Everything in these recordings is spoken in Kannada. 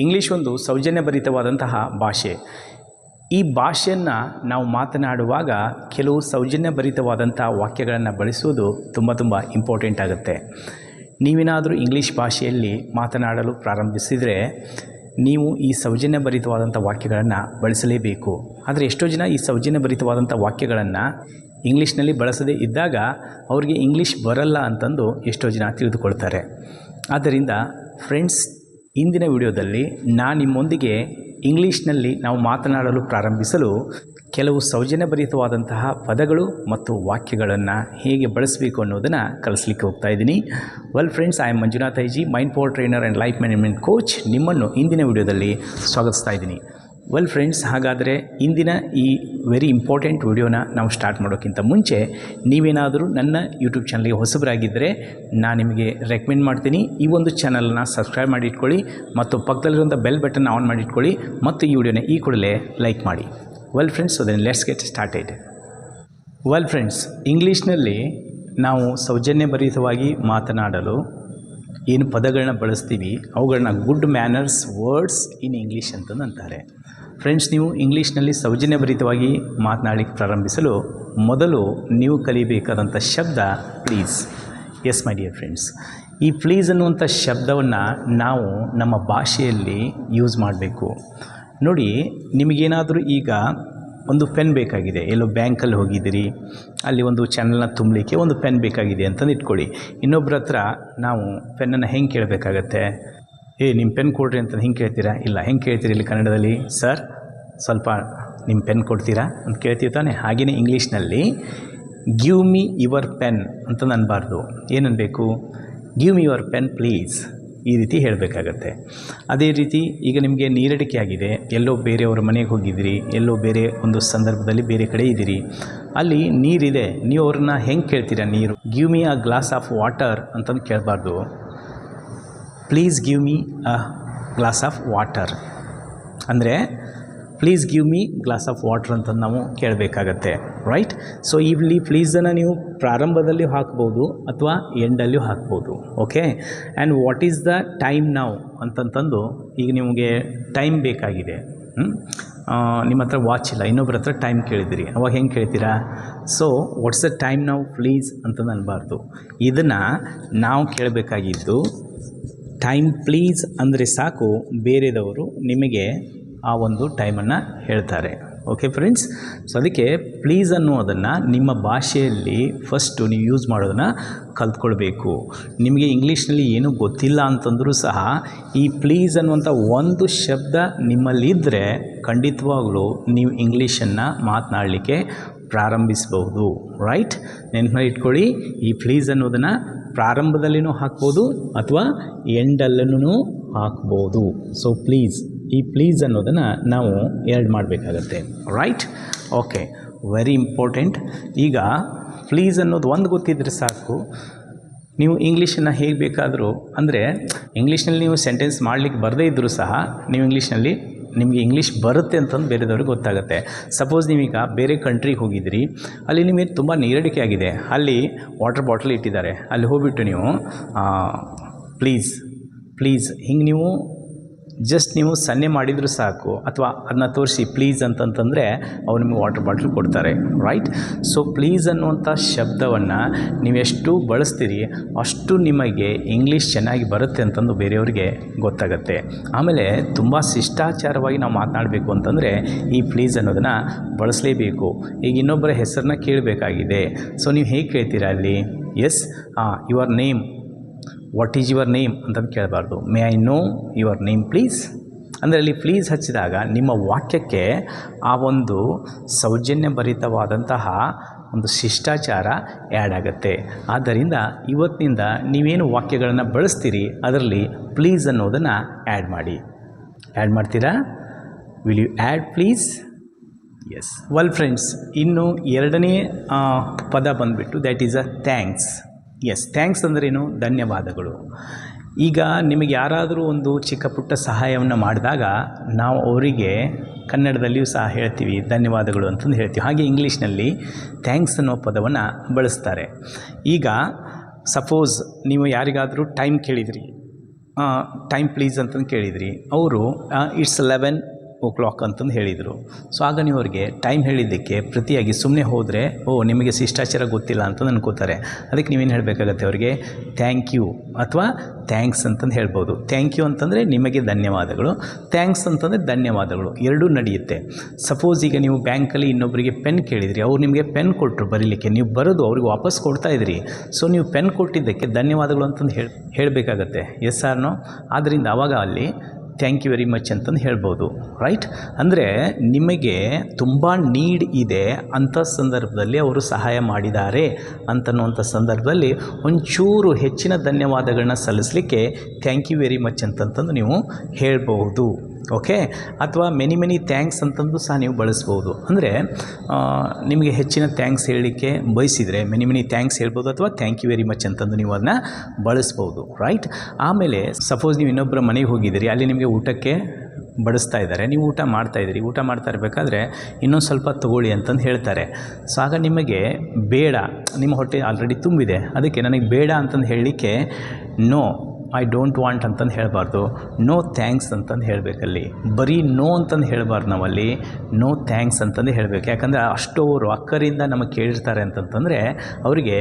ಇಂಗ್ಲೀಷ್ ಒಂದು ಸೌಜನ್ಯಭರಿತವಾದಂತಹ ಭಾಷೆ. ಈ ಭಾಷೆಯನ್ನು ನಾವು ಮಾತನಾಡುವಾಗ ಕೆಲವು ಸೌಜನ್ಯಭರಿತವಾದಂಥ ವಾಕ್ಯಗಳನ್ನು ಬಳಸುವುದು ತುಂಬ ಇಂಪಾರ್ಟೆಂಟ್ ಆಗುತ್ತೆ. ನೀವೇನಾದರೂ ಇಂಗ್ಲೀಷ್ ಭಾಷೆಯಲ್ಲಿ ಮಾತನಾಡಲು ಪ್ರಾರಂಭಿಸಿದರೆ ನೀವು ಈ ಸೌಜನ್ಯಭರಿತವಾದಂಥ ವಾಕ್ಯಗಳನ್ನು ಬಳಸಲೇಬೇಕು. ಆದರೆ ಎಷ್ಟೋ ಜನ ಈ ಸೌಜನ್ಯಭರಿತವಾದಂಥ ವಾಕ್ಯಗಳನ್ನು ಇಂಗ್ಲೀಷ್ನಲ್ಲಿ ಬಳಸದೇ ಇದ್ದಾಗ ಅವ್ರಿಗೆ ಇಂಗ್ಲೀಷ್ ಬರಲ್ಲ ಅಂತಂದು ಎಷ್ಟೋ ಜನ ತಿಳಿದುಕೊಳ್ತಾರೆ. ಆದ್ದರಿಂದ ಫ್ರೆಂಡ್ಸ್, ಇಂದಿನ ವಿಡಿಯೋದಲ್ಲಿ ನಾನು ನಿಮ್ಮೊಂದಿಗೆ ಇಂಗ್ಲೀಷ್ನಲ್ಲಿ ನಾವು ಮಾತನಾಡಲು ಪ್ರಾರಂಭಿಸಲು ಕೆಲವು ಸೌಜನ್ಯಭರಿತವಾದಂತಹ ಪದಗಳು ಮತ್ತು ವಾಕ್ಯಗಳನ್ನು ಹೇಗೆ ಬಳಸಬೇಕು ಅನ್ನೋದನ್ನು ಕಲಿಸ್ಲಿಕ್ಕೆ ಹೋಗ್ತಾ ಇದ್ದೀನಿ. Well friends, I am Manjunath IG, mind power trainer and life management coach. ನಿಮ್ಮನ್ನು ಇಂದಿನ ವಿಡಿಯೋದಲ್ಲಿ ಸ್ವಾಗತಿಸ್ತಾ ಇದ್ದೀನಿ. ವೆಲ್ ಫ್ರೆಂಡ್ಸ್, ಹಾಗಾದರೆ ಇಂದಿನ ಈ ವೆರಿ ಇಂಪಾರ್ಟೆಂಟ್ ವಿಡಿಯೋನ ನಾವು ಸ್ಟಾರ್ಟ್ ಮಾಡೋಕ್ಕಿಂತ ಮುಂಚೆ ನೀವೇನಾದರೂ ನನ್ನ ಯೂಟ್ಯೂಬ್ ಚಾನಲ್ಗೆ ಹೊಸಬರಾಗಿದ್ದರೆ ನಾನು ನಿಮಗೆ ರೆಕಮೆಂಡ್ ಮಾಡ್ತೀನಿ, ಈ ಒಂದು ಚಾನಲ್ನ ಸಬ್ಸ್ಕ್ರೈಬ್ ಮಾಡಿ ಇಟ್ಕೊಳ್ಳಿ ಮತ್ತು ಪಕ್ಕದಲ್ಲಿರುವಂಥ ಬೆಲ್ ಬಟನ್ ಆನ್ ಮಾಡಿ ಇಟ್ಕೊಳ್ಳಿ ಮತ್ತು ಈ ವಿಡಿಯೋನ ಈ ಕೂಡಲೇ ಲೈಕ್ ಮಾಡಿ. Well friends, so then let's get started. Well friends, ಇಂಗ್ಲೀಷ್ನಲ್ಲಿ ನಾವು ಸೌಜನ್ಯಭರಿತವಾಗಿ ಮಾತನಾಡಲು ಏನು ಪದಗಳನ್ನ ಬಳಸ್ತೀವಿ ಅವುಗಳನ್ನ good manners words in English ಅಂತಂದು ಅಂತಾರೆ. ಫ್ರೆಂಡ್ಸ್, ನೀವು ಇಂಗ್ಲೀಷ್ನಲ್ಲಿ ಸೌಜನ್ಯಭರಿತವಾಗಿ ಮಾತನಾಡಲಿಕ್ಕೆ ಪ್ರಾರಂಭಿಸಲು ಮೊದಲು ನೀವು ಕಲಿಬೇಕಾದಂಥ ಶಬ್ದ please. Yes my dear friends, ಈ ಪ್ಲೀಸ್ ಅನ್ನುವಂಥ ಶಬ್ದವನ್ನು ನಾವು ನಮ್ಮ ಭಾಷೆಯಲ್ಲಿ ಯೂಸ್ ಮಾಡಬೇಕು. ನೋಡಿ, ನಿಮಗೇನಾದರೂ ಈಗ ಒಂದು ಪೆನ್ ಬೇಕಾಗಿದೆ, ಎಲ್ಲೋ ಬ್ಯಾಂಕಲ್ಲಿ ಹೋಗಿದ್ದೀರಿ, ಅಲ್ಲಿ ಒಂದು ಚಾನಲ್ನ ತುಂಬಲಿಕ್ಕೆ ಒಂದು ಪೆನ್ ಬೇಕಾಗಿದೆ ಅಂತಂದು ಇಟ್ಕೊಳ್ಳಿ. ಇನ್ನೊಬ್ಬರ ಹತ್ರ ನಾವು ಪೆನ್ನನ್ನು ಹೆಂಗೆ ಕೇಳಬೇಕಾಗತ್ತೆ? ನಿಮ್ಮ ಪೆನ್ ಕೊಡ್ರಿ ಅಂತ ಹೆಂಗೆ ಕೇಳ್ತೀರಾ? ಇಲ್ಲ, ಹೆಂಗೆ ಕೇಳ್ತೀರಿ ಇಲ್ಲಿ ಕನ್ನಡದಲ್ಲಿ? ಸರ್, ಸ್ವಲ್ಪ ನಿಮ್ಮ ಪೆನ್ ಕೊಡ್ತೀರಾ ಅಂತ ಕೇಳ್ತೀವಿ ತಾನೆ. ಹಾಗೆಯೇ ಇಂಗ್ಲೀಷ್ನಲ್ಲಿ ಗಿವ್ ಮಿ ಯುವರ್ ಪೆನ್ ಅಂತ ಅನ್ನಬಾರ್ದು. ಏನನ್ನಬೇಕು? Give me your pen please, ಈ ರೀತಿ ಹೇಳಬೇಕಾಗತ್ತೆ. ಅದೇ ರೀತಿ ಈಗ ನಿಮಗೆ ನೀರಡಿಕೆ ಆಗಿದೆ, ಎಲ್ಲೋ ಬೇರೆಯವರ ಮನೆಗೆ ಹೋಗಿದ್ದೀರಿ, ಎಲ್ಲೋ ಬೇರೆ ಒಂದು ಸಂದರ್ಭದಲ್ಲಿ ಬೇರೆ ಕಡೆ ಇದ್ದೀರಿ, ಅಲ್ಲಿ ನೀರಿದೆ, ನೀವು ಅವ್ರನ್ನ ಹೆಂಗೆ ಕೇಳ್ತೀರಾ? ನೀರು give me a glass of water ಅಂತಂದು ಕೇಳಬಾರ್ದು. Please give me a glass of water ಅಂದರೆ please give me glass of water ಅಂತ ನಾವು ಕೇಳಬೇಕಾಗತ್ತೆ, ರೈಟ್? ಸೊ ಇಲ್ಲಿ ಪ್ಲೀಸನ್ನು ನೀವು ಪ್ರಾರಂಭದಲ್ಲಿಯೂ ಹಾಕ್ಬೋದು ಅಥವಾ ಎಂಡಲ್ಲಿಯೂ ಹಾಕ್ಬೋದು. Okay, and what is the time now ಅಂತಂತಂದು ಈಗ ನಿಮಗೆ ಟೈಮ್ ಬೇಕಾಗಿದೆ, ನಿಮ್ಮ ಹತ್ರ ವಾಚ್ ಇಲ್ಲ, ಇನ್ನೊಬ್ಬರ ಹತ್ರ ಟೈಮ್ ಕೇಳಿದಿರಿ, ಅವಾಗ ಹೆಂಗೆ ಕೇಳ್ತೀರಾ? So what's the time now please ಅಂತಂದು ಅನ್ನಬಾರ್ದು. ಇದನ್ನು ನಾವು ಕೇಳಬೇಕಾಗಿದ್ದು ಟೈಮ್ ಪ್ಲೀಸ್ ಅಂದರೆ ಸಾಕು, ಬೇರೆದವರು ನಿಮಗೆ ಆ ಒಂದು ಟೈಮನ್ನು ಹೇಳ್ತಾರೆ. ಓಕೆ ಫ್ರೆಂಡ್ಸ್, ಸೊ ಅದಕ್ಕೆ ಪ್ಲೀಸ್ ಅನ್ನೋದನ್ನು ನಿಮ್ಮ ಭಾಷೆಯಲ್ಲಿ ಫಸ್ಟು ನೀವು ಯೂಸ್ ಮಾಡೋದನ್ನು ಕಲ್ತ್ಕೊಳ್ಬೇಕು. ನಿಮಗೆ ಇಂಗ್ಲೀಷ್ನಲ್ಲಿ ಏನೂ ಗೊತ್ತಿಲ್ಲ ಅಂತಂದರೂ ಸಹ ಈ ಪ್ಲೀಸ್ ಅನ್ನುವಂಥ ಒಂದು ಶಬ್ದ ನಿಮ್ಮಲ್ಲಿದ್ದರೆ ಖಂಡಿತವಾಗಲೂ ನೀವು ಇಂಗ್ಲೀಷನ್ನು ಮಾತನಾಡಲಿಕ್ಕೆ ಪ್ರಾರಂಭಿಸಬಹುದು, ರೈಟ್? ನೆನಪಲ್ಲಿ ಇಟ್ಕೊಳ್ಳಿ, ಈ ಪ್ಲೀಸ್ ಅನ್ನೋದನ್ನು ಪ್ರಾರಂಭದಲ್ಲಿನೂ ಹಾಕ್ಬೋದು ಅಥವಾ ಎಂಡಲ್ಲೂ ಹಾಕ್ಬೋದು. ಸೊ ಪ್ಲೀಸ್, ಈ ಪ್ಲೀಸ್ ಅನ್ನೋದನ್ನು ನಾವು ಎರಡು ಮಾಡಬೇಕಾಗತ್ತೆ, ರೈಟ್? Okay, very important. ಈಗ ಪ್ಲೀಸ್ ಅನ್ನೋದು ಒಂದು ಗೊತ್ತಿದ್ದರೆ ಸಾಕು, ನೀವು ಇಂಗ್ಲೀಷನ್ನು ಹೇಗೆ ಬೇಕಾದರೂ, ಅಂದರೆ ಇಂಗ್ಲೀಷ್ನಲ್ಲಿ ನೀವು ಸೆಂಟೆನ್ಸ್ ಮಾಡಲಿಕ್ಕೆ ಬರದೇ ಇದ್ದರೂ ಸಹ ನೀವು ಇಂಗ್ಲೀಷ್ನಲ್ಲಿ ನಿಮಗೆ ಇಂಗ್ಲೀಷ್ ಬರುತ್ತೆ ಅಂತಂದು ಬೇರೆದವ್ರಿಗೆ ಗೊತ್ತಾಗುತ್ತೆ. ಸಪೋಸ್ ನೀವೀಗ ಬೇರೆ ಕಂಟ್ರಿಗೆ ಹೋಗಿದ್ದೀರಿ, ಅಲ್ಲಿ ನಿಮಗೆ ತುಂಬ ನೀರಡಿಕೆ ಆಗಿದೆ, ಅಲ್ಲಿ ವಾಟರ್ ಬಾಟಲ್ ಇಟ್ಟಿದ್ದಾರೆ, ಅಲ್ಲಿ ಹೋಗ್ಬಿಟ್ಟು ನೀವು ಪ್ಲೀಸ್ ಪ್ಲೀಸ್ ಹಿಂಗೆ ನೀವು ಜಸ್ಟ್ ನೀವು ಸನ್ನೆ ಮಾಡಿದರೂ ಸಾಕು ಅಥವಾ ಅದನ್ನ ತೋರಿಸಿ ಪ್ಲೀಸ್ ಅಂತಂತಂದರೆ ಅವ್ರು ನಿಮಗೆ ವಾಟರ್ ಬಾಟ್ಲ್ ಕೊಡ್ತಾರೆ, ರೈಟ್? ಸೊ ಪ್ಲೀಸ್ ಅನ್ನುವಂಥ ಶಬ್ದವನ್ನು ನೀವೆಷ್ಟು ಬಳಸ್ತೀರಿ ಅಷ್ಟು ನಿಮಗೆ ಇಂಗ್ಲೀಷ್ ಚೆನ್ನಾಗಿ ಬರುತ್ತೆ ಅಂತಂದು ಬೇರೆಯವರಿಗೆ ಗೊತ್ತಾಗುತ್ತೆ. ಆಮೇಲೆ ತುಂಬ ಶಿಷ್ಟಾಚಾರವಾಗಿ ನಾವು ಮಾತನಾಡಬೇಕು ಅಂತಂದರೆ ಈ ಪ್ಲೀಸ್ ಅನ್ನೋದನ್ನು ಬಳಸಲೇಬೇಕು. ಈಗ ಇನ್ನೊಬ್ಬರ ಹೆಸರನ್ನ ಕೇಳಬೇಕಾಗಿದೆ, ಸೊ ನೀವು ಹೇಗೆ ಕೇಳ್ತೀರಾ ಅಲ್ಲಿ? Yes, your name, what is your name ಅಂತಂದು ಕೇಳಬಾರ್ದು. May I know your name please ಅಂದರೆ ಅಲ್ಲಿ ಪ್ಲೀಸ್ ಹಚ್ಚಿದಾಗ ನಿಮ್ಮ ವಾಕ್ಯಕ್ಕೆ ಆ ಒಂದು ಸೌಜನ್ಯಭರಿತವಾದಂತಹ ಒಂದು ಶಿಷ್ಟಾಚಾರ ಆ್ಯಡ್ ಆಗುತ್ತೆ. ಆದ್ದರಿಂದ ಇವತ್ತಿನಿಂದ ನೀವೇನು ವಾಕ್ಯಗಳನ್ನು ಬಳಸ್ತೀರಿ ಅದರಲ್ಲಿ ಪ್ಲೀಸ್ ಅನ್ನೋದನ್ನು ಆ್ಯಡ್ ಮಾಡಿ. ಆ್ಯಡ್ ಮಾಡ್ತೀರಾ? Will you add please? Yes. Well friends, ಇನ್ನು ಎರಡನೇ ಪದ ಬಂದುಬಿಟ್ಟು that is a thanks. Yes, thanks ಅಂದ್ರೇನು? ಧನ್ಯವಾದಗಳು. ಈಗ ನಿಮಗೆ ಯಾರಾದರೂ ಒಂದು ಚಿಕ್ಕ ಪುಟ್ಟ ಸಹಾಯವನ್ನು ಮಾಡಿದಾಗ ನಾವು ಅವರಿಗೆ ಕನ್ನಡದಲ್ಲಿಯೂ ಸಹ ಹೇಳ್ತೀವಿ ಧನ್ಯವಾದಗಳು ಅಂತಂದು ಹೇಳ್ತೀವಿ. ಹಾಗೆ ಇಂಗ್ಲೀಷ್ನಲ್ಲಿ ಥ್ಯಾಂಕ್ಸ್ ಅನ್ನೋ ಪದವನ್ನು ಬಳಸ್ತಾರೆ. ಈಗ ಸಪೋಸ್ ನೀವು ಯಾರಿಗಾದರೂ ಟೈಮ್ ಕೇಳಿದ್ರಿ, ಟೈಮ್ ಪ್ಲೀಸ್ ಅಂತಂದು ಕೇಳಿದ್ರಿ, ಅವರು ಇಟ್ಸ್ 11 ಅಂತಂದು ಹೇಳಿದರು. ಸೊ ಆಗ ನೀವು ಅವ್ರಿಗೆ ಟೈಮ್ ಹೇಳಿದ್ದಕ್ಕೆ ಪ್ರತಿಯಾಗಿ ಸುಮ್ಮನೆ ಹೋದರೆ ನಿಮಗೆ ಶಿಷ್ಟಾಚಾರ ಗೊತ್ತಿಲ್ಲ ಅಂತ ಅನ್ಕೋತಾರೆ. ಅದಕ್ಕೆ ನೀವೇನು ಹೇಳಬೇಕಾಗತ್ತೆ ಅವರಿಗೆ, ಥ್ಯಾಂಕ್ ಯು ಅಥವಾ ಥ್ಯಾಂಕ್ಸ್ ಅಂತಂದು ಹೇಳ್ಬೋದು. ಥ್ಯಾಂಕ್ ಯು ಅಂತಂದರೆ ನಿಮಗೆ ಧನ್ಯವಾದಗಳು, ಥ್ಯಾಂಕ್ಸ್ ಅಂತಂದರೆ ಧನ್ಯವಾದಗಳು, ಎರಡೂ ನಡೆಯುತ್ತೆ. ಸಪೋಸ್ ಈಗ ನೀವು ಬ್ಯಾಂಕಲ್ಲಿ ಇನ್ನೊಬ್ಬರಿಗೆ ಪೆನ್ ಕೇಳಿದ್ರಿ, ಅವ್ರು ನಿಮಗೆ ಪೆನ್ ಕೊಟ್ಟರು ಬರೀಲಿಕ್ಕೆ, ನೀವು ಬರೋದು ಅವ್ರಿಗೆ ವಾಪಸ್ ಕೊಡ್ತಾ ಇದ್ರಿ. ಸೊ ನೀವು ಪೆನ್ ಕೊಟ್ಟಿದ್ದಕ್ಕೆ ಧನ್ಯವಾದಗಳು ಅಂತಂದು ಹೇಳಬೇಕಾಗತ್ತೆ. S or no? ಆದ್ದರಿಂದ ಆವಾಗ ಅಲ್ಲಿ ಥ್ಯಾಂಕ್ ಯು ವೆರಿ ಮಚ್ ಅಂತಂದು ಹೇಳ್ಬೋದು, ರೈಟ್? ಅಂದರೆ ನಿಮಗೆ ತುಂಬ ನೀಡ್ ಇದೆ ಅಂಥ ಸಂದರ್ಭದಲ್ಲಿ ಅವರು ಸಹಾಯ ಮಾಡಿದ್ದಾರೆ ಅಂತನ್ನುವಂಥ ಸಂದರ್ಭದಲ್ಲಿ ಒಂಚೂರು ಹೆಚ್ಚಿನ ಧನ್ಯವಾದಗಳನ್ನ ಸಲ್ಲಿಸಲಿಕ್ಕೆ ಥ್ಯಾಂಕ್ ಯು ವೆರಿ ಮಚ್ ಅಂತಂದು ನೀವು ಹೇಳ್ಬೋದು. ಓಕೆ, ಅಥವಾ ಮೆನಿ ಥ್ಯಾಂಕ್ಸ್ ಅಂತಂದು ಸಹ ನೀವು ಬಳಸ್ಬೋದು. ಅಂದರೆ ನಿಮಗೆ ಹೆಚ್ಚಿನ ಥ್ಯಾಂಕ್ಸ್ ಹೇಳಲಿಕ್ಕೆ ಬಯಸಿದರೆ ಮೆನಿ ಥ್ಯಾಂಕ್ಸ್ ಹೇಳ್ಬೋದು, ಅಥವಾ ಥ್ಯಾಂಕ್ ಯು ವೆರಿ ಮಚ್ ಅಂತಂದು ನೀವು ಅದನ್ನ ಬಳಸ್ಬೋದು, ರೈಟ್? ಆಮೇಲೆ ಸಪೋಸ್ ನೀವು ಇನ್ನೊಬ್ಬರ ಮನೆಗೆ ಹೋಗಿದ್ದೀರಿ, ಅಲ್ಲಿ ನಿಮಗೆ ಊಟಕ್ಕೆ ಬಡಿಸ್ತಾ ಇದ್ದಾರೆ, ನೀವು ಊಟ ಮಾಡ್ತಾಯಿದ್ದೀರಿ, ಊಟ ಮಾಡ್ತಾ ಇರಬೇಕಾದ್ರೆ ಇನ್ನೊಂದು ಸ್ವಲ್ಪ ತೊಗೊಳ್ಳಿ ಅಂತಂದು ಹೇಳ್ತಾರೆ. ಸೊ ಆಗ ನಿಮಗೆ ಬೇಡ, ನಿಮ್ಮ ಹೊಟ್ಟೆ ಆಲ್ರೆಡಿ ತುಂಬಿದೆ, ಅದಕ್ಕೆ ನನಗೆ ಬೇಡ ಅಂತಂದು ಹೇಳಲಿಕ್ಕೆ ನೋ, ಐ ಡೋಂಟ್ ವಾಂಟ್ ಅಂತಂದು ಹೇಳಬಾರ್ದು, ನೋ ಥ್ಯಾಂಕ್ಸ್ ಅಂತಂದು ಹೇಳಬೇಕಲ್ಲಿ. ಬರೀ ನೋ ಅಂತಂದು ಹೇಳಬಾರ್ದು, ನಾವಲ್ಲಿ ನೋ ಥ್ಯಾಂಕ್ಸ್ ಅಂತಂದು ಹೇಳಬೇಕು. ಯಾಕಂದರೆ ಅಷ್ಟು ಅವರು ಅಕ್ಕರಿಂದ ನಮಗೆ ಕೇಳಿರ್ತಾರೆ ಅಂತಂತಂದರೆ ಅವರಿಗೆ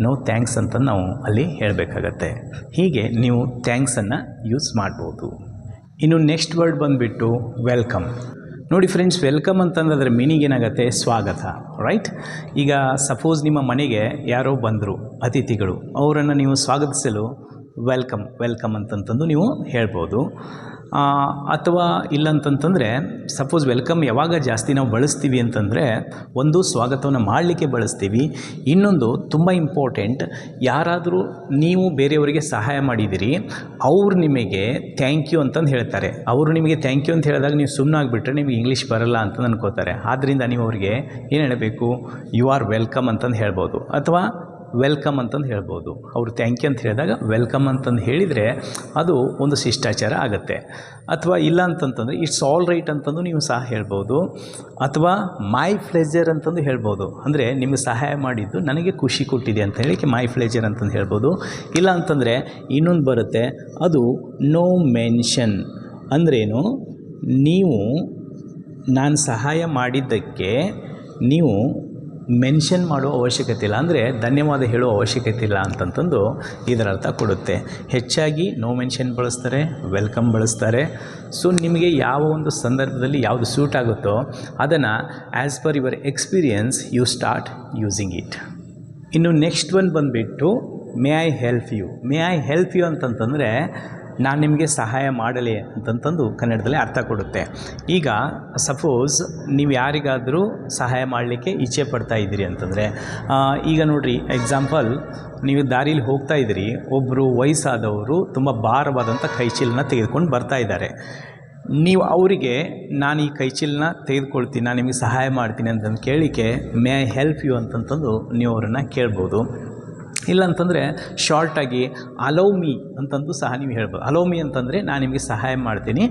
ನೋ ಥ್ಯಾಂಕ್ಸ್ ಅಂತಂದು ನಾವು ಅಲ್ಲಿ ಹೇಳಬೇಕಾಗತ್ತೆ. ಹೀಗೆ ನೀವು ಥ್ಯಾಂಕ್ಸನ್ನು ಯೂಸ್ ಮಾಡ್ಬೋದು. ಇನ್ನು ನೆಕ್ಸ್ಟ್ ವರ್ಡ್ ಬಂದುಬಿಟ್ಟು ವೆಲ್ಕಮ್. ನೋಡಿ ಫ್ರೆಂಡ್ಸ್, ವೆಲ್ಕಮ್ ಅಂತಂದ್ರೆ ಅದರ ಮೀನಿಂಗ್ ಏನಾಗುತ್ತೆ, ಸ್ವಾಗತ, ರೈಟ್? ಈಗ ಸಪೋಸ್ ನಿಮ್ಮ ಮನೆಗೆ ಯಾರೋ ಬಂದರು ಅತಿಥಿಗಳು, ಅವರನ್ನು ನೀವು ಸ್ವಾಗತಿಸಲು ವೆಲ್ಕಮ್ ಅಂತಂತಂದು ನೀವು ಹೇಳ್ಬೋದು. ಅಥವಾ ಇಲ್ಲಂತಂತಂದರೆ ಸಪೋಸ್ ವೆಲ್ಕಮ್ ಯಾವಾಗ ಜಾಸ್ತಿ ನಾವು ಬಳಸ್ತೀವಿ ಅಂತಂದರೆ, ಒಂದು ಸ್ವಾಗತವನ್ನು ಮಾಡಲಿಕ್ಕೆ ಬಳಸ್ತೀವಿ, ಇನ್ನೊಂದು ತುಂಬ ಇಂಪಾರ್ಟೆಂಟ್, ಯಾರಾದರೂ ನೀವು ಬೇರೆಯವರಿಗೆ ಸಹಾಯ ಮಾಡಿದ್ದೀರಿ, ಅವ್ರು ನಿಮಗೆ ಥ್ಯಾಂಕ್ ಯು ಅಂತಂದು ಹೇಳ್ತಾರೆ. ಅವರು ನಿಮಗೆ ಥ್ಯಾಂಕ್ ಯು ಅಂತ ಹೇಳಿದಾಗ ನೀವು ಸುಮ್ಮನಾಗಿಬಿಟ್ರೆ ನಿಮಗೆ ಇಂಗ್ಲೀಷ್ ಬರಲ್ಲ ಅಂತ ಅನ್ಕೋತಾರೆ. ಆದ್ದರಿಂದ ನೀವು ಅವರಿಗೆ ಏನು ಹೇಳಬೇಕು, ಯು ಆರ್ ವೆಲ್ಕಮ್ ಅಂತಂದು ಹೇಳ್ಬೋದು, ಅಥವಾ ವೆಲ್ಕಮ್ ಅಂತಂದು ಹೇಳ್ಬೋದು. ಅವರು ಥ್ಯಾಂಕ್ ಯು ಅಂತ ಹೇಳಿದಾಗ ವೆಲ್ಕಮ್ ಅಂತಂದು ಹೇಳಿದರೆ ಅದು ಒಂದು ಶಿಷ್ಟಾಚಾರ ಆಗುತ್ತೆ. ಅಥವಾ ಇಲ್ಲ ಅಂತಂತಂದರೆ ಇಟ್ಸ್ ಆಲ್ ರೈಟ್ ಅಂತಂದು ನೀವು ಸಹ ಹೇಳ್ಬೋದು, ಅಥವಾ ಮೈ ಪ್ಲೆಜರ್ ಅಂತಂದು ಹೇಳ್ಬೋದು. ಅಂದರೆ ನಿಮಗೆ ಸಹಾಯ ಮಾಡಿದ್ದು ನನಗೆ ಖುಷಿ ಕೊಟ್ಟಿದೆ ಅಂತ ಹೇಳಿಕ್ಕೆ ಮೈ ಪ್ಲೆಜರ್ ಅಂತಂದು ಹೇಳ್ಬೋದು. ಇಲ್ಲ ಅಂತಂದರೆ ಇನ್ನೊಂದು ಬರುತ್ತೆ, ಅದು ನೋ ಮೆನ್ಷನ್. ಅಂದ್ರೇನು, ನೀವು ನಾನು ಸಹಾಯ ಮಾಡಿದ್ದಕ್ಕೆ ನೀವು ಮೆನ್ಷನ್ ಮಾಡೋ ಅವಶ್ಯಕತೆ ಇಲ್ಲ, ಅಂದರೆ ಧನ್ಯವಾದ ಹೇಳೋ ಅವಶ್ಯಕತೆ ಇಲ್ಲ ಅಂತಂತಂದು ಇದರ ಅರ್ಥ ಕೊಡುತ್ತೆ. ಹೆಚ್ಚಾಗಿ ನೋ ಮೆನ್ಷನ್ ಬಳಸ್ತಾರೆ, ವೆಲ್ಕಮ್ ಬಳಸ್ತಾರೆ. ಸೊ ನಿಮಗೆ ಯಾವ ಒಂದು ಸಂದರ್ಭದಲ್ಲಿ ಯಾವುದು ಸೂಟ್ ಆಗುತ್ತೋ ಅದನ್ನು as per your experience you start using it. ಇನ್ನು ನೆಕ್ಸ್ಟ್ ಒನ್ ಬಂದುಬಿಟ್ಟು ಮೇ ಐ ಹೆಲ್ಪ್ ಯು ಅಂತಂತಂದರೆ ನಾನು ನಿಮಗೆ ಸಹಾಯ ಮಾಡಲಿ ಅಂತಂತಂದು ಕನ್ನಡದಲ್ಲಿ ಅರ್ಥ ಕೊಡುತ್ತೆ. ಈಗ ಸಪೋಸ್ ನೀವು ಯಾರಿಗಾದರೂ ಸಹಾಯ ಮಾಡಲಿಕ್ಕೆ ಇಚ್ಛೆ ಪಡ್ತಾ ಇದ್ದೀರಿ ಅಂತಂದರೆ, ಈಗ ನೋಡಿರಿ ಎಕ್ಸಾಂಪಲ್, ನೀವು ದಾರಿಲಿ ಹೋಗ್ತಾ ಇದ್ದೀರಿ, ಒಬ್ಬರು ವಯಸ್ಸಾದವರು ತುಂಬ ಭಾರವಾದಂಥ ಕೈಚೀಲನ ತೆಗೆದುಕೊಂಡು ಬರ್ತಾ ಇದ್ದಾರೆ. ನೀವು ಅವರಿಗೆ ನಾನು ಈ ಕೈಚೀಲನ ತೆಗೆದುಕೊಳ್ತೀನಿ, ನಾನು ನಿಮಗೆ ಸಹಾಯ ಮಾಡ್ತೀನಿ ಅಂತಂದು ಕೇಳಲಿಕ್ಕೆ ಮೇ ಐ ಹೆಲ್ಪ್ ಯು ಅಂತಂತಂದು ನೀವು ಅವರನ್ನು ಕೇಳ್ಬೋದು. ಇಲ್ಲಂತಂದರೆ ಶಾರ್ಟಾಗಿ ಅಲೌ ಮೀ ಅಂತಂದು ಸಹ ನೀವು ಹೇಳ್ಬೋದು. ಅಲೌ ಮೀ ಅಂತಂದರೆ ನಾನು ನಿಮಗೆ ಸಹಾಯ ಮಾಡ್ತೀನಿ,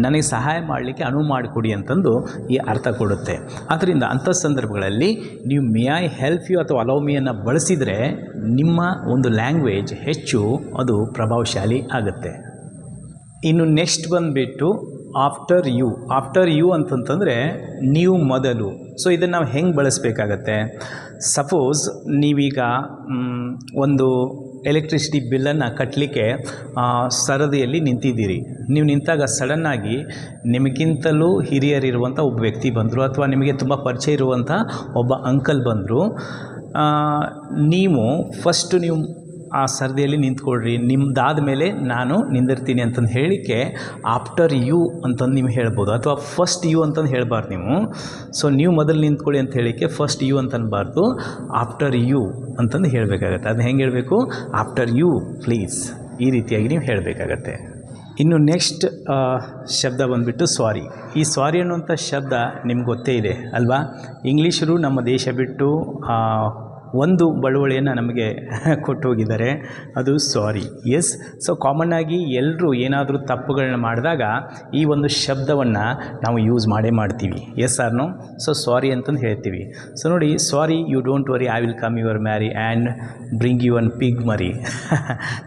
ನನಗೆ ಸಹಾಯ ಮಾಡಲಿಕ್ಕೆ ಅನುವು ಮಾಡಿಕೊಡಿ ಅಂತಂದು ಈ ಅರ್ಥ ಕೊಡುತ್ತೆ. ಆದ್ದರಿಂದ ಅಂಥ ಸಂದರ್ಭಗಳಲ್ಲಿ ನೀವು ಮೇ ಐ ಹೆಲ್ಪ್ ಯು ಅಥವಾ ಅಲೌ ಮೀಯನ್ನು ಬಳಸಿದರೆ ನಿಮ್ಮ ಒಂದು ಲ್ಯಾಂಗ್ವೇಜ್ ಹೆಚ್ಚು ಅದು ಪ್ರಭಾವಶಾಲಿ ಆಗುತ್ತೆ. ಇನ್ನು ನೆಕ್ಸ್ಟ್ ಬಂದುಬಿಟ್ಟು ಆಫ್ಟರ್ ಯು ಅಂತಂತಂದರೆ ನೀವು ಮೊದಲು. ಸೊ ಇದನ್ನು ನಾವು ಹೆಂಗೆ ಬಳಸಬೇಕಾಗತ್ತೆ, ಸಪೋಸ್ ನೀವೀಗ ಒಂದು ಎಲೆಕ್ಟ್ರಿಸಿಟಿ ಬಿಲ್ಲನ್ನು ಕಟ್ಟಲಿಕ್ಕೆ ಸರದಿಯಲ್ಲಿ ನಿಂತಿದ್ದೀರಿ. ನೀವು ನಿಂತಾಗ ಸಡನ್ನಾಗಿ ನಿಮಗಿಂತಲೂ ಹಿರಿಯರಿರುವಂಥ ಒಬ್ಬ ವ್ಯಕ್ತಿ ಬಂದರು, ಅಥವಾ ನಿಮಗೆ ತುಂಬ ಪರಿಚಯ ಇರುವಂಥ ಒಬ್ಬ ಅಂಕಲ್ ಬಂದರು. ನೀವು ಫಸ್ಟು ನೀವು ಆ ಸರದಿಯಲ್ಲಿ ನಿಂತ್ಕೊಳ್ರಿ, ನಿಮ್ಮದಾದ ಮೇಲೆ ನಾನು ನಿಂದಿರ್ತೀನಿ ಅಂತಂದು ಹೇಳಿಕ್ಕೆ ಆಫ್ಟರ್ ಯು ಅಂತಂದು ನೀವು ಹೇಳ್ಬೋದು, ಅಥವಾ ಫಸ್ಟ್ ಯು ಅಂತಂದು ಹೇಳಬಾರ್ದು ನೀವು. ಸೊ ನೀವು ಮೊದಲು ನಿಂತ್ಕೊಳ್ಳಿ ಅಂತ ಹೇಳಿಕ್ಕೆ ಫಸ್ಟ್ ಯು ಅಂತ ಅನ್ಬಾರ್ದು, ಆಫ್ಟರ್ ಯು ಅಂತಂದು ಹೇಳಬೇಕಾಗತ್ತೆ. ಅದನ್ನ ಹೆಂಗೆ ಹೇಳಬೇಕು, ಆಫ್ಟರ್ ಯು ಪ್ಲೀಸ್, ಈ ರೀತಿಯಾಗಿ ನೀವು ಹೇಳಬೇಕಾಗತ್ತೆ. ಇನ್ನು ನೆಕ್ಸ್ಟ್ ಶಬ್ದ ಬಂದುಬಿಟ್ಟು ಸಾರಿ. ಈ ಸಾರಿ ಅನ್ನುವಂಥ ಶಬ್ದ ನಿಮ್ಗೆ ಗೊತ್ತೇ ಇದೆ ಅಲ್ವಾ. ಇಂಗ್ಲೀಷರು ನಮ್ಮ ದೇಶ ಬಿಟ್ಟು ಒಂದು ಬಳುವಳಿಯನ್ನು ನಮಗೆ ಕೊಟ್ಟು ಹೋಗಿದ್ದಾರೆ, ಅದು ಸಾರಿ. ಎಸ್, ಸೊ ಕಾಮನ್ನಾಗಿ ಎಲ್ಲರೂ ಏನಾದರೂ ತಪ್ಪುಗಳನ್ನ ಮಾಡಿದಾಗ ಈ ಒಂದು ಶಬ್ದವನ್ನು ನಾವು ಯೂಸ್ ಮಾಡ್ತೀವಿ. Yes or no? So sorry ಅಂತಂದು ಹೇಳ್ತೀವಿ. ಸೊ ನೋಡಿ, sorry, you don't worry, I will come your marry and bring you one pig ಮರಿ.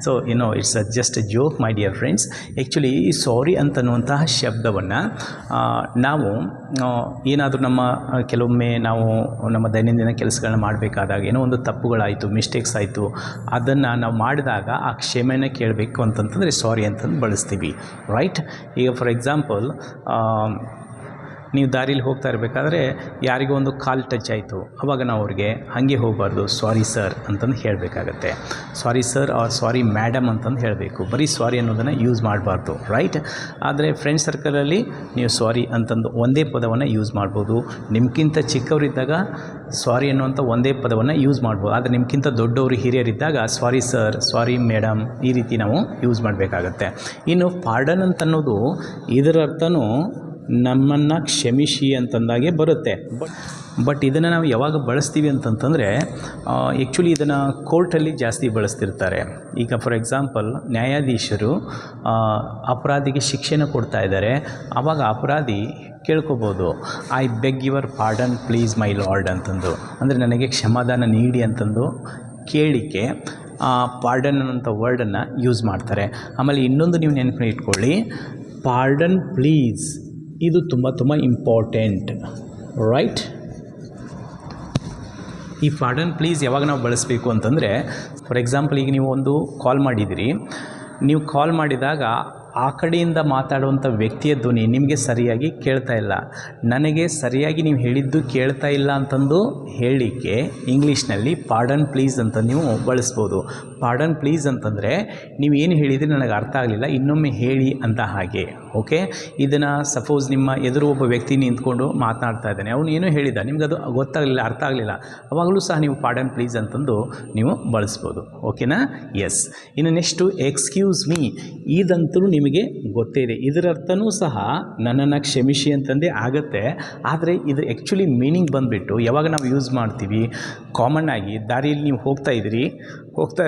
So it's just a joke my dear friends. Actually ಈ ಸಾರಿ ಅಂತನ್ನುವಂತಹ ಶಬ್ದವನ್ನು ನಾವು ಏನಾದರೂ ಕೆಲವೊಮ್ಮೆ ನಾವು ನಮ್ಮ ದೈನಂದಿನ ಕೆಲಸಗಳನ್ನ ಮಾಡಬೇಕಾದಾಗ ಏನೋ ಒಂದು ತಪ್ಪುಗಳಾಯಿತು, ಮಿಸ್ಟೇಕ್ಸ್ ಆಯಿತು, ಅದನ್ನು ನಾವು ಮಾಡಿದಾಗ ಆ ಕ್ಷಮೆಯನ್ನು ಕೇಳಬೇಕು ಅಂತಂತಂದರೆ ಸಾರಿ ಅಂತಂದು ಬಳಸ್ತೀವಿ, ರೈಟ್? ಈಗ ಫಾರ್ ಎಕ್ಸಾಂಪಲ್, ನೀವು ದಾರಿಲಿ ಹೋಗ್ತಾ ಇರಬೇಕಾದ್ರೆ ಯಾರಿಗೋ ಒಂದು ಕಾಲು ಟಚ್ ಆಯಿತು, ಆವಾಗ ನಾವು ಅವ್ರಿಗೆ ಹಾಗೆ ಹೋಗಬಾರ್ದು, ಸಾರಿ ಸರ್ ಅಂತಂದು ಹೇಳಬೇಕಾಗತ್ತೆ. ಸಾರಿ ಸರ್ ಆರ್ ಸಾರಿ ಮ್ಯಾಡಮ್ ಅಂತಂದು ಹೇಳಬೇಕು, ಬರೀ ಸಾರಿ ಅನ್ನೋದನ್ನು ಯೂಸ್ ಮಾಡಬಾರ್ದು, ರೈಟ್? ಆದರೆ ಫ್ರೆಂಡ್ ಸರ್ಕಲಲ್ಲಿ ನೀವು ಸಾರಿ ಅಂತಂದು ಒಂದೇ ಪದವನ್ನು ಯೂಸ್ ಮಾಡ್ಬೋದು. ನಿಮ್ಗಿಂತ ಚಿಕ್ಕವರಿದ್ದಾಗ ಸಾರಿ ಅನ್ನುವಂಥ ಒಂದೇ ಪದವನ್ನು ಯೂಸ್ ಮಾಡ್ಬೋದು. ಆದರೆ ನಿಮ್ಗಿಂತ ದೊಡ್ಡವರು, ಹಿರಿಯರಿದ್ದಾಗ ಸಾರಿ ಸರ್, ಸಾರಿ ಮೇಡಮ್ ಈ ರೀತಿ ನಾವು ಯೂಸ್ ಮಾಡಬೇಕಾಗತ್ತೆ. ಇನ್ನು ಪಾರ್ಡನ್ ಅಂತನ್ನೋದು ಇದರ ಅರ್ಥನೂ ನಮ್ಮನ್ನು ಕ್ಷಮಿಸಿ ಅಂತಂದಾಗೆ ಬರುತ್ತೆ. ಬಟ್ ಇದನ್ನು ನಾವು ಯಾವಾಗ ಬಳಸ್ತೀವಿ ಅಂತಂತಂದರೆ, ಆ್ಯಕ್ಚುಲಿ ಇದನ್ನು ಕೋರ್ಟಲ್ಲಿ ಜಾಸ್ತಿ ಬಳಸ್ತಿರ್ತಾರೆ. ಈಗ ಫಾರ್ ಎಕ್ಸಾಂಪಲ್, ನ್ಯಾಯಾಧೀಶರು ಅಪರಾಧಿಗೆ ಶಿಕ್ಷೆನ ಕೊಡ್ತಾ ಇದ್ದಾರೆ, ಆವಾಗ ಅಪರಾಧಿ ಕೇಳ್ಕೊಬೋದು, I beg your pardon please my lord ಅಂತಂದು, ಅಂದರೆ ನನಗೆ ಕ್ಷಮಾದಾನ ನೀಡಿ ಅಂತಂದು ಕೇಳಿಕೆ ಪಾರ್ಡನ್ ಅನ್ನೋಂಥ ವರ್ಡನ್ನು ಯೂಸ್ ಮಾಡ್ತಾರೆ. ಆಮೇಲೆ ಇನ್ನೊಂದು ನೀವು ನೆನಪು ಇಟ್ಕೊಳ್ಳಿ, ಪಾರ್ಡನ್ ಪ್ಲೀಸ್ ಇದು ತುಂಬ ಇಂಪಾರ್ಟೆಂಟ್, ರೈಟ್? ಈ ಪಾರ್ಡನ್ ಪ್ಲೀಸ್ ಯಾವಾಗ ನಾವು ಬಳಸಬೇಕು ಅಂತಂದರೆ, ಫಾರ್ ಎಕ್ಸಾಂಪಲ್, ಈಗ ನೀವು ಒಂದು ಕಾಲ್ ಮಾಡಿದಿರಿ, ನೀವು ಕಾಲ್ ಮಾಡಿದಾಗ ಆ ಕಡೆಯಿಂದ ಮಾತಾಡುವಂಥ ವ್ಯಕ್ತಿಯ ಧ್ವನಿ ನಿಮಗೆ ಸರಿಯಾಗಿ ಕೇಳ್ತಾ ಇಲ್ಲ, ನನಗೆ ಸರಿಯಾಗಿ ನೀವು ಹೇಳಿದ್ದು ಕೇಳ್ತಾ ಇಲ್ಲ ಅಂತಂದು ಹೇಳಲಿಕ್ಕೆ ಇಂಗ್ಲೀಷ್ನಲ್ಲಿ ಪಾರ್ಡನ್ ಪ್ಲೀಸ್ ಅಂತ ನೀವು ಬಳಸ್ಬೋದು. ಪಾರ್ಡನ್ ಪ್ಲೀಸ್ ಅಂತಂದರೆ ನೀವು ಏನು ಹೇಳಿದರೆ ನನಗೆ ಅರ್ಥ ಆಗಲಿಲ್ಲ, ಇನ್ನೊಮ್ಮೆ ಹೇಳಿ ಅಂತ ಹಾಗೆ. ಓಕೆ, ಇದನ್ನು ಸಪೋಸ್ ನಿಮ್ಮ ಎದುರು ಒಬ್ಬ ವ್ಯಕ್ತಿ ನಿಂತ್ಕೊಂಡು ಮಾತನಾಡ್ತಾ ಇದ್ದಾನೆ, ಅವನು ಏನೋ ಹೇಳಿದ, ನಿಮ್ಗೆ ಅದು ಗೊತ್ತಾಗಲಿಲ್ಲ, ಅರ್ಥ ಆಗಲಿಲ್ಲ, ಆವಾಗಲೂ ಸಹ ನೀವು ಪಾರ್ಡನ್ ಪ್ಲೀಸ್ ಅಂತಂದು ನೀವು ಬಳಸ್ಬೋದು. ಓಕೆನಾ? ಎಸ್. ಇನ್ನು ನೆಕ್ಸ್ಟು ಎಕ್ಸ್ಕ್ಯೂಸ್ ಮೀ, ಇದಂತೂ ನಿಮಗೆ ಗೊತ್ತೇ ಇದೆ, ಇದರ ಅರ್ಥನೂ ಸಹ ನನ್ನನ್ನು ಕ್ಷಮಿಸಿ ಅಂತಂದೇ ಆಗುತ್ತೆ. ಆದರೆ ಇದು ಆ್ಯಕ್ಚುಲಿ ಮೀನಿಂಗ್ ಬಂದುಬಿಟ್ಟು ಯಾವಾಗ ನಾವು ಯೂಸ್ ಮಾಡ್ತೀವಿ, ಕಾಮನ್ನಾಗಿ ದಾರಿಯಲ್ಲಿ ನೀವು ಹೋಗ್ತಾ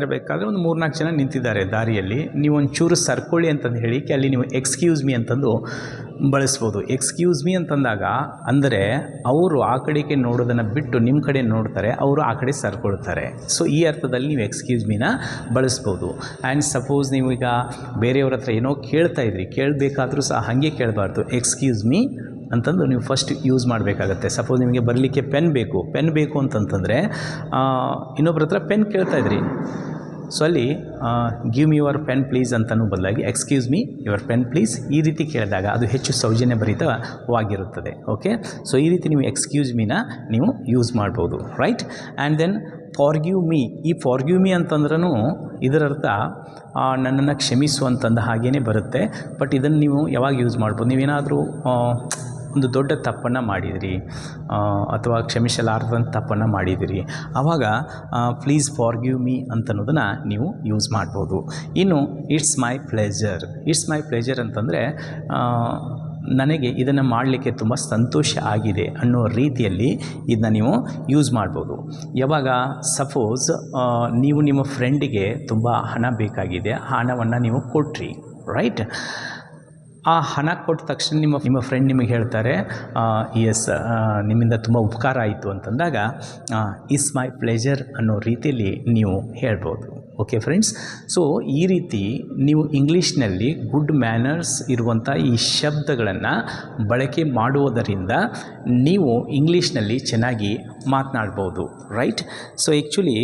ಇರಬೇಕಾದ್ರೆ ಒಂದು 3-4 ಜನ ನಿಂತಿದ್ದಾರೆ ದಾರಿಯಲ್ಲಿ, ನೀವು ಒಂಚೂರು ಸರ್ಕೊಳ್ಳಿ ಅಂತಂದು ಹೇಳಿ ಅಲ್ಲಿ ನೀವು ಎಕ್ಸ್ಕ್ಯೂಸ್ ಮೀ ಅಂತಂದು ಬಳಸ್ಬೋದು. ಎಕ್ಸ್ಕ್ಯೂಸ್ ಮೀ ಅಂತಂದಾಗ ಅಂದರೆ ಅವರು ಆ ಕಡೆಗೆ ನೋಡೋದನ್ನು ಬಿಟ್ಟು ನಿಮ್ಮ ಕಡೆ ನೋಡ್ತಾರೆ, ಅವರು ಆ ಕಡೆ ಸರ್ಕೊಳ್ತಾರೆ. ಸೊ ಈ ಅರ್ಥದಲ್ಲಿ ನೀವು ಎಕ್ಸ್ಕ್ಯೂಸ್ ಮೀನ ಬಳಸ್ಬೋದು. ಆ್ಯಂಡ್ ಸಪೋಸ್ ನೀವು ಈಗ ಬೇರೆಯವ್ರ ಹತ್ರ ಏನೋ ಕೇಳಬೇಕಾದ್ರೂ ಸಹ ಹಾಗೆ ಕೇಳಬಾರ್ದು, ಎಕ್ಸ್ಕ್ಯೂಸ್ ಮೀ ಅಂತಂದು ನೀವು ಫಸ್ಟ್ ಯೂಸ್ ಮಾಡಬೇಕಾಗತ್ತೆ. ಸಪೋಸ್ ನಿಮಗೆ ಬರಲಿಕ್ಕೆ ಪೆನ್ ಬೇಕು ಅಂತಂತಂದರೆ ಇನ್ನೊಬ್ಬರ ಹತ್ರ ಪೆನ್ ಕೇಳ್ತಾ ಇದ್ರಿ, ಸೊ ಅಲ್ಲಿ give me your pen please ಅಂತಲೂ ಬದಲಾಗಿ excuse me your pen please ಈ ರೀತಿ ಕೇಳಿದಾಗ ಅದು ಹೆಚ್ಚು ಸೌಜನ್ಯಭರಿತವಾಗಿರುತ್ತದೆ. ಓಕೆ, ಸೊ ಈ ರೀತಿ ನೀವು ಎಕ್ಸ್ಕ್ಯೂಸ್ ಮೀನ ನೀವು ಯೂಸ್ ಮಾಡ್ಬೋದು, right? And then forgive me, ಈ ಫಾರ್ಗಿವ್ ಮೀ ಅಂತಂದ್ರೂ ಇದರರ್ಥ ನನ್ನನ್ನು ಕ್ಷಮಿಸುವಂತಂದ ಹಾಗೇ ಬರುತ್ತೆ. ಬಟ್ ಇದನ್ನು ನೀವು ಯಾವಾಗ ಯೂಸ್ ಮಾಡ್ಬೋದು, ನೀವೇನಾದರೂ ಒಂದು ದೊಡ್ಡ ತಪ್ಪನ್ನು ಮಾಡಿದಿರಿ ಅಥವಾ ಕ್ಷಮಿಸಲಾರದಂಥ ತಪ್ಪನ್ನು ಮಾಡಿದಿರಿ, ಆವಾಗ ಪ್ಲೀಸ್ ಫಾರ್ಗಿವ್ ಮೀ ಅಂತನ್ನೋದನ್ನು ನೀವು ಯೂಸ್ ಮಾಡ್ಬೋದು. ಇನ್ನು ಇಟ್ಸ್ ಮೈ ಪ್ಲೇಜರ್ ಅಂತಂದರೆ ನನಗೆ ಇದನ್ನು ಮಾಡಲಿಕ್ಕೆ ತುಂಬ ಸಂತೋಷ ಆಗಿದೆ ಅನ್ನೋ ರೀತಿಯಲ್ಲಿ ಇದನ್ನ ನೀವು ಯೂಸ್ ಮಾಡ್ಬೋದು. ಯಾವಾಗ ಸಪೋಸ್ ನೀವು ನಿಮ್ಮ ಫ್ರೆಂಡಿಗೆ ತುಂಬ ಹಣ ಬೇಕಾಗಿದೆ, ಹಣವನ್ನು ನೀವು ಕೊಟ್ರಿ, ರೈಟ್? ಆ ಹಣ ಕೊಟ್ಟ ತಕ್ಷಣ ನಿಮ್ಮ ಫ್ರೆಂಡ್ ನಿಮಗೆ ಹೇಳ್ತಾರೆ ಎಸ್ ನಿಮ್ಮಿಂದ ತುಂಬ ಉಪಕಾರ ಆಯಿತು ಅಂತಂದಾಗ ಇಟ್ಸ್ ಮೈ ಪ್ಲೇಜರ್ ಅನ್ನೋ ರೀತಿಯಲ್ಲಿ ನೀವು ಹೇಳ್ಬೋದು. ಓಕೆ ಫ್ರೆಂಡ್ಸ್, ಸೊ ಈ ರೀತಿ ನೀವು ಇಂಗ್ಲೀಷ್ನಲ್ಲಿ ಗುಡ್ ಮ್ಯಾನರ್ಸ್ ಇರುವಂಥ ಈ ಶಬ್ದಗಳನ್ನು ಬಳಕೆ ಮಾಡುವುದರಿಂದ ನೀವು ಇಂಗ್ಲೀಷ್ನಲ್ಲಿ ಚೆನ್ನಾಗಿ ಮಾತನಾಡ್ಬೋದು, ರೈಟ್? ಸೊ ಆ್ಯಕ್ಚುಲಿ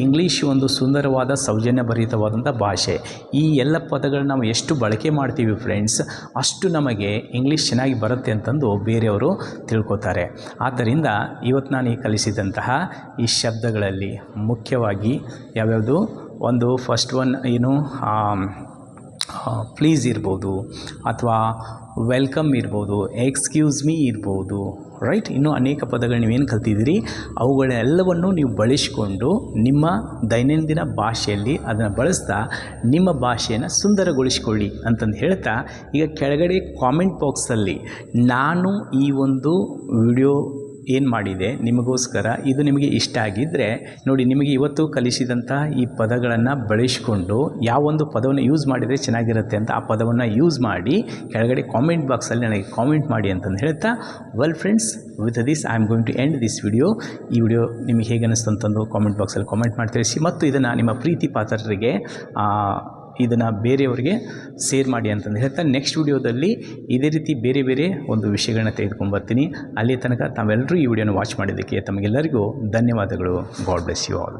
ಇಂಗ್ಲೀಷ್ ಒಂದು ಸುಂದರವಾದ ಸೌಜನ್ಯಭರಿತವಾದಂಥ ಭಾಷೆ. ಈ ಎಲ್ಲ ಪದಗಳನ್ನ ನಾವು ಎಷ್ಟು ಬಳಕೆ ಮಾಡ್ತೀವಿ ಫ್ರೆಂಡ್ಸ್, ಅಷ್ಟು ನಮಗೆ ಇಂಗ್ಲೀಷ್ ಚೆನ್ನಾಗಿ ಬರುತ್ತೆ ಅಂತಂದು ಬೇರೆಯವರು ತಿಳ್ಕೊತಾರೆ. ಆದ್ದರಿಂದ ಇವತ್ತು ನಾನು ಕಲಿಸಿದಂತಹ ಈ ಶಬ್ದಗಳಲ್ಲಿ ಮುಖ್ಯವಾಗಿ ಯಾವ್ಯಾವುದು, ಒಂದು ಫಸ್ಟ್ ಒನ್ ಏನು, ಪ್ಲೀಸ್ ಇರ್ಬೋದು, ಅಥವಾ ವೆಲ್ಕಮ್ ಇರ್ಬೋದು, ಎಕ್ಸ್ಕ್ಯೂಸ್ ಮೀ ಇರ್ಬೋದು, ರೈಟ್? ಇನ್ನೂ ಅನೇಕ ಪದಗಳು ನೀವೇನು ಕಲ್ತಿದ್ದೀರಿ ಅವುಗಳೆಲ್ಲವನ್ನು ನೀವು ಬಳಸಿಕೊಂಡು ನಿಮ್ಮ ದೈನಂದಿನ ಭಾಷೆಯಲ್ಲಿ ಅದನ್ನು ಬಳಸ್ತಾ ನಿಮ್ಮ ಭಾಷೆಯನ್ನು ಸುಂದರಗೊಳಿಸಿಕೊಳ್ಳಿ ಅಂತಂದು ಹೇಳ್ತಾ, ಈಗ ಕೆಳಗಡೆ ಕಾಮೆಂಟ್ ಬಾಕ್ಸಲ್ಲಿ ನಾನು ಈ ಒಂದು ವಿಡಿಯೋ ಏನು ಮಾಡಿದೆ ನಿಮಗೋಸ್ಕರ. ಇದು ನಿಮಗೆ ಇಷ್ಟ ಆಗಿದ್ದರೆ ನೋಡಿ, ನಿಮಗೆ ಇವತ್ತು ಕಲಿಸಿದಂಥ ಈ ಪದಗಳನ್ನು ಬಳಸಿಕೊಂಡು ಯಾವೊಂದು ಪದವನ್ನು ಯೂಸ್ ಮಾಡಿದರೆ ಚೆನ್ನಾಗಿರುತ್ತೆ ಅಂತ ಆ ಪದವನ್ನು ಯೂಸ್ ಮಾಡಿ ಕೆಳಗಡೆ ಕಾಮೆಂಟ್ ಬಾಕ್ಸಲ್ಲಿ ನನಗೆ ಕಾಮೆಂಟ್ ಮಾಡಿ ಅಂತಂದು ಹೇಳ್ತಾ, well friends, with this I am going to end this video. ಈ ವಿಡಿಯೋ ನಿಮಗೆ ಹೇಗೆ ಅನ್ನಿಸ್ತು ಅಂತಂದು ಕಾಮೆಂಟ್ ಬಾಕ್ಸಲ್ಲಿ ಕಾಮೆಂಟ್ ಮಾಡಿ ತಿಳಿಸಿ, ಮತ್ತು ಇದನ್ನು ನಿಮ್ಮ ಪ್ರೀತಿ ಪಾತ್ರರಿಗೆ ಇದನ್ನು ಬೇರೆಯವರಿಗೆ ಶೇರ್ ಮಾಡಿ ಅಂತಂದು ಹೇಳ್ತಾ, ನೆಕ್ಸ್ಟ್ ವಿಡಿಯೋದಲ್ಲಿ ಇದೇ ರೀತಿ ಬೇರೆ ಬೇರೆ ಒಂದು ವಿಷಯಗಳನ್ನ ತೆಗೆದುಕೊಂಡು ಬರ್ತೀನಿ. ಅಲ್ಲಿ ತನಕ ತಾವೆಲ್ಲರೂ ಈ ವಿಡಿಯೋನ ವಾಚ್ ಮಾಡಿದ್ದಕ್ಕೆ ತಮಗೆಲ್ಲರಿಗೂ ಧನ್ಯವಾದಗಳು. God bless you all.